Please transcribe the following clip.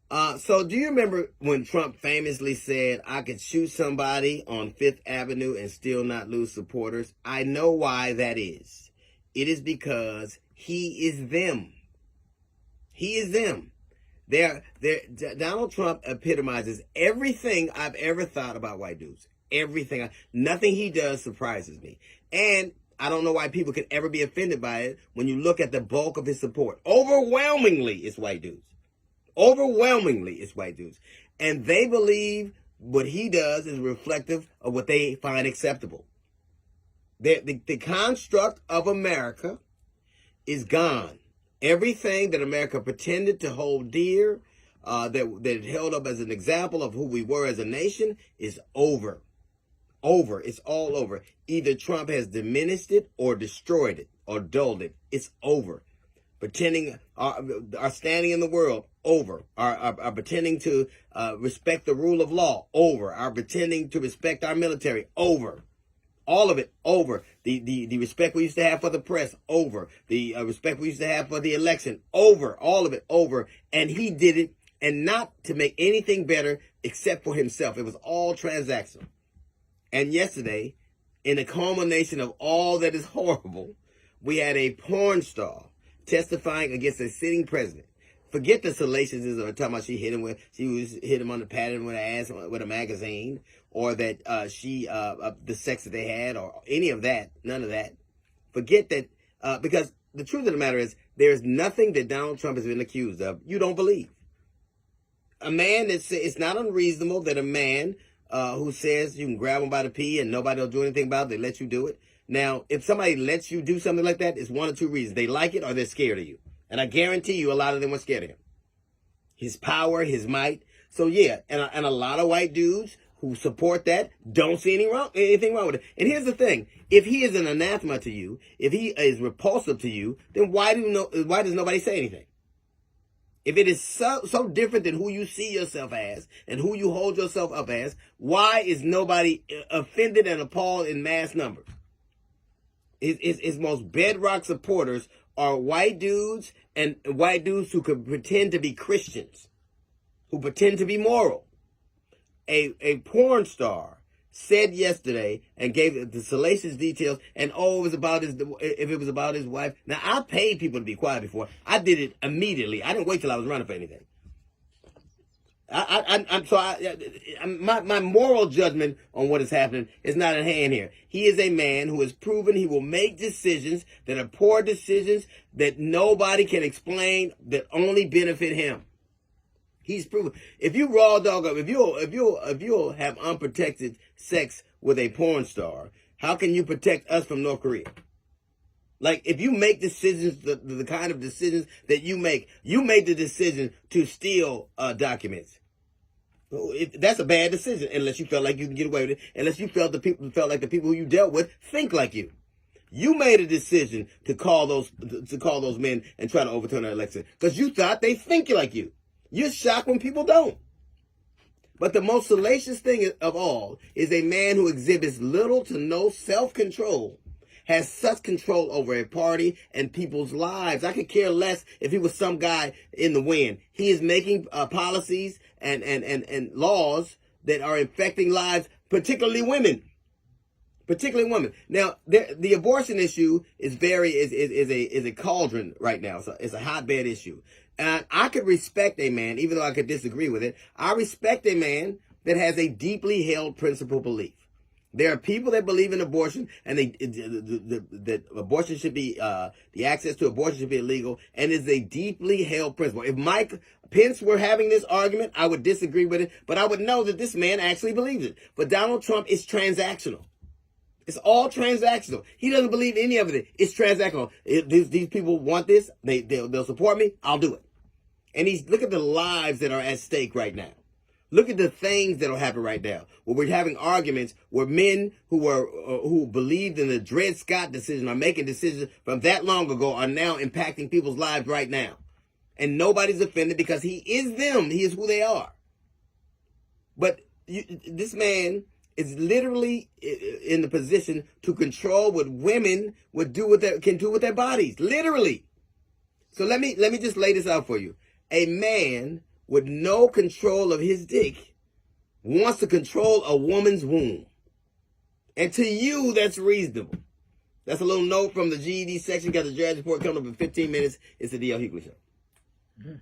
So do you remember when Trump famously said, I could shoot somebody on Fifth Avenue and still not lose supporters? I know why that is. It is because he is them. He is them. Donald Trump epitomizes everything I've ever thought about white dudes. Everything. Nothing he does surprises me. And I don't know why people can ever be offended by it when you look at the bulk of his support. Overwhelmingly, it's white dudes. Overwhelmingly, it's white dudes. And they believe what he does is reflective of what they find acceptable. The construct of America is gone. Everything that America pretended to hold dear, that it held up as an example of who we were as a nation, is over. Over. It's all over. Either Trump has diminished it or destroyed it or dulled it. It's over. Pretending our standing in the world, over. Our pretending to respect the rule of law, over. Our pretending to respect our military, over. All of it, over. The respect we used to have for the press, over. The respect we used to have for the election, over. All of it, over. And he did it, and not to make anything better except for himself. It was all transactional. And yesterday, in the culmination of all that is horrible, we had a porn star testifying against a sitting president. Forget the salaciousness of her talking about she hit him on the pattern with her ass with a magazine, or that the sex that they had, or any of that. None of that. Forget that, because the truth of the matter is, there's nothing that Donald Trump has been accused of you don't believe. A man it's not unreasonable that a man who says you can grab him by the pee and nobody will do anything about it, they let you do it. Now, if somebody lets you do something like that, it's one of two reasons. They like it or they're scared of you. And I guarantee you a lot of them were scared of him. His power, his might. So yeah, and a lot of white dudes who support that don't see anything wrong with it. And here's the thing. If he is an anathema to you, if he is repulsive to you, then why does nobody say anything? If it is so different than who you see yourself as and who you hold yourself up as, why is nobody offended and appalled in mass numbers? His most bedrock supporters are white dudes, and white dudes who could pretend to be Christians, who pretend to be moral. A porn star said yesterday and gave the salacious details, and if it was about his wife. Now, I paid people to be quiet before. I did it immediately. I didn't wait till I was running for anything. My moral judgment on what is happening is not in hand here. He is a man who has proven he will make decisions that are poor decisions that nobody can explain, that only benefit him. He's proven. If you raw dog up, if you'll have unprotected sex with a porn star, how can you protect us from North Korea? Like, if you make decisions, the kind of decisions that you made the decision to steal documents. That's a bad decision, unless you felt like you can get away with it, unless you felt like the people who you dealt with think like you. You made a decision to call those men and try to overturn their election because you thought they think like you. You're shocked when people don't. But the most salacious thing of all is a man who exhibits little to no self-control has such control over a party and people's lives. I could care less if he was some guy in the wind. He is making policies and laws that are affecting lives, particularly women. Now, the abortion issue is a cauldron right now. So it's a hotbed issue. And I could respect a man, even though I could disagree with it. I respect a man that has a deeply held principle belief. There are people that believe in abortion, and that abortion should be, the access to abortion should be illegal, and it's a deeply held principle. If Mike Pence were having this argument, I would disagree with it, but I would know that this man actually believes it. But Donald Trump is transactional. It's all transactional. He doesn't believe any of it. It's transactional. These people want this. They'll support me. I'll do it. And look at the lives that are at stake right now. Look at the things that'll happen right now. Where we're having arguments where men who believed in the Dred Scott decision, are making decisions from that long ago, are now impacting people's lives right now. And nobody's offended because he is them. He is who they are. But this man is literally in the position to control what women can do with their bodies. Literally. So let me just lay this out for you. A man with no control of his dick wants to control a woman's womb. And to you, that's reasonable. That's a little note from the GED section. Got the Jazz Report coming up in 15 minutes. It's the D.L. Hughley Show.